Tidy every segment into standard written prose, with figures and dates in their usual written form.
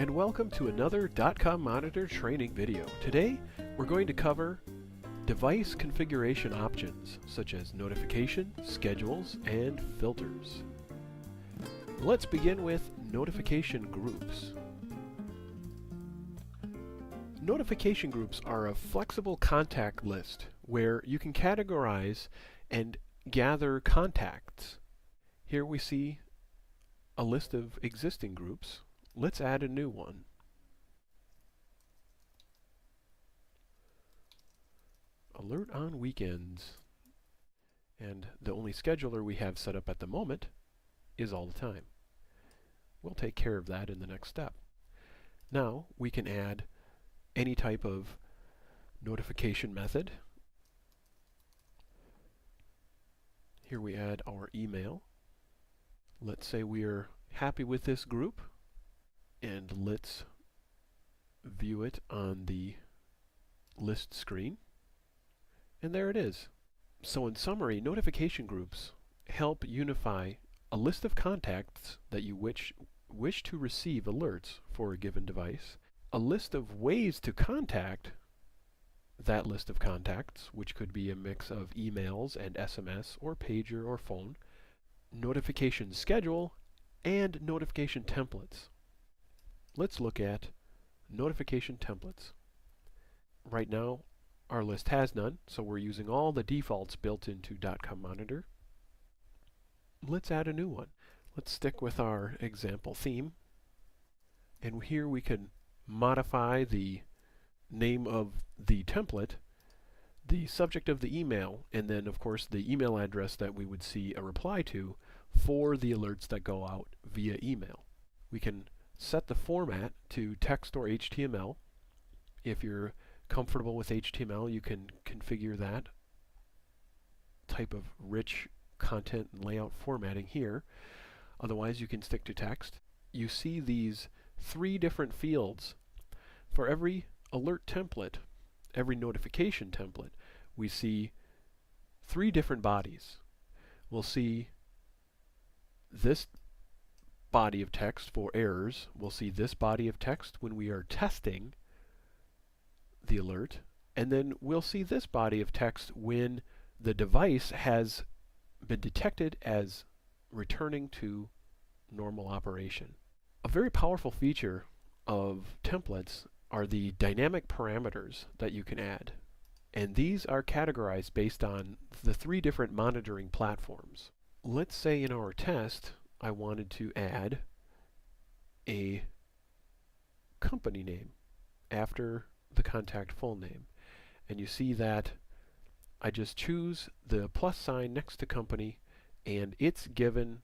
and welcome to another Dotcom-Monitor training video. Today, we're going to cover device configuration options, such as notification, schedules, and filters. Let's begin with notification groups. Notification groups are a flexible contact list where you can categorize and gather contacts. Here we see a list of existing groups. Let's add a new one. Alert on weekends. And the only scheduler we have set up at the moment is all the time. We'll take care of that in the next step. Now we can add any type of notification method. Here we add our email. Let's say we are happy with this group, and let's view it on the list screen. And there it is. So in summary, notification groups help unify a list of contacts that you wish to receive alerts for a given device, a list of ways to contact that list of contacts, which could be a mix of emails and SMS or pager or phone, notification schedule, and notification templates. Let's look at notification templates. Right now, our list has none, so we're using all the defaults built into Dotcom-Monitor. Let's add a new one. Let's stick with our example theme, and here we can modify the name of the template, the subject of the email, and then of course the email address that we would see a reply to for the alerts that go out via email. We can set the format to text or HTML. If you're comfortable with HTML, you can configure that type of rich content and layout formatting here. Otherwise, you can stick to text. You see these three different fields. For every alert template, every notification template, we see three different bodies. We'll see this body of text for errors. We'll see this body of text when we are testing the alert. And then we'll see this body of text when the device has been detected as returning to normal operation. A very powerful feature of templates are the dynamic parameters that you can add. And these are categorized based on the three different monitoring platforms. Let's say in our test, I wanted to add a company name after the contact full name. And you see that I just choose the plus sign next to company, and its given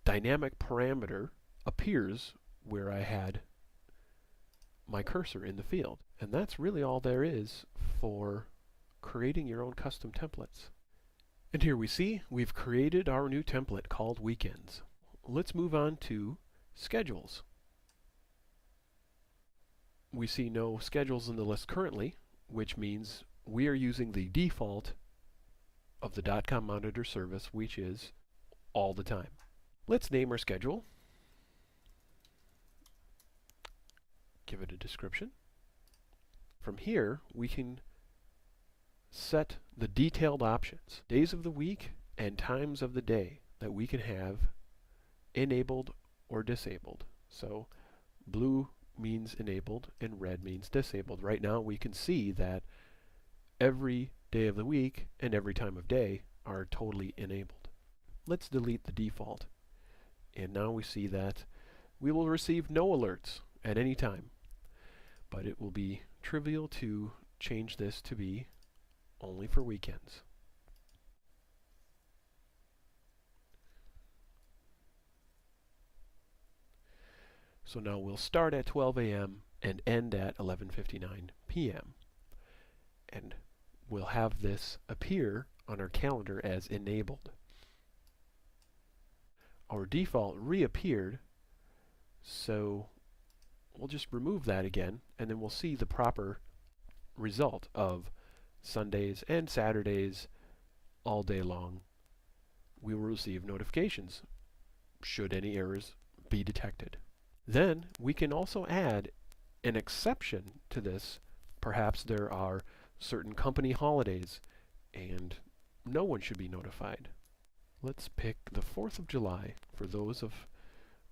dynamic parameter appears where I had my cursor in the field. And that's really all there is for creating your own custom templates. And here we see we've created our new template called Weekends. Let's move on to schedules. We see no schedules in the list currently, which means we are using the default of the Dotcom-Monitor service, which is all the time. Let's name our schedule. Give it a description. From here, we can set the detailed options, days of the week and times of the day that we can have enabled or disabled. So blue means enabled and red means disabled. Right now we can see that every day of the week and every time of day are totally enabled. Let's delete the default. And now we see that we will receive no alerts at any time. But it will be trivial to change this to be only for weekends. So now we'll start at 12 a.m. and end at 11:59 p.m. And we'll have this appear on our calendar as enabled. Our default reappeared, so we'll just remove that again, and then we'll see the proper result of Sundays and Saturdays all day long. We will receive notifications should any errors be detected. Then we can also add an exception to this. Perhaps there are certain company holidays and no one should be notified. Let's pick the 4th of July for those of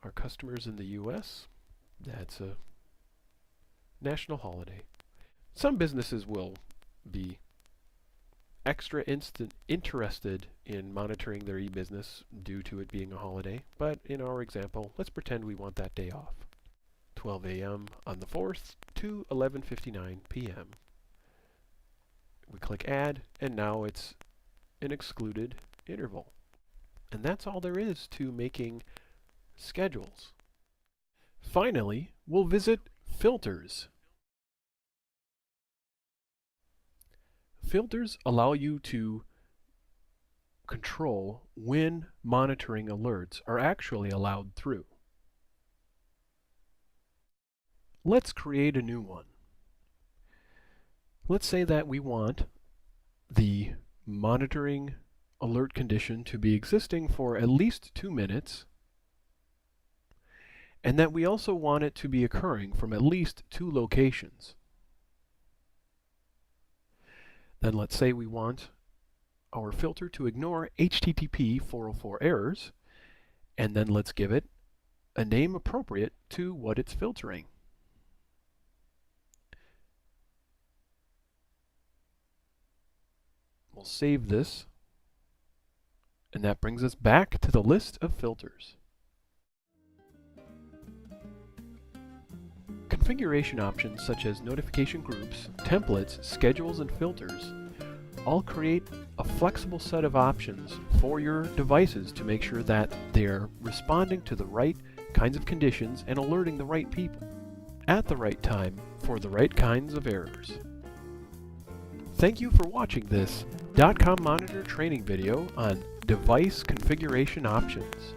our customers in the US. That's a national holiday. Some businesses will be extra interested in monitoring their e-business due to it being a holiday, but in our example, let's pretend we want that day off. 12 a.m. on the 4th to 11:59 p.m. We click Add, and now it's an excluded interval. And that's all there is to making schedules. Finally, we'll visit Filters. Filters allow you to control when monitoring alerts are actually allowed through. Let's create a new one. Let's say that we want the monitoring alert condition to be existing for at least 2 minutes, and that we also want it to be occurring from at least 2 locations. Then let's say we want our filter to ignore HTTP 404 errors, and then let's give it a name appropriate to what it's filtering. We'll save this, and that brings us back to the list of filters. Configuration options such as notification groups, templates, schedules, and filters all create a flexible set of options for your devices to make sure that they're responding to the right kinds of conditions and alerting the right people at the right time for the right kinds of errors. Thank you for watching this Dotcom-Monitor training video on device configuration options.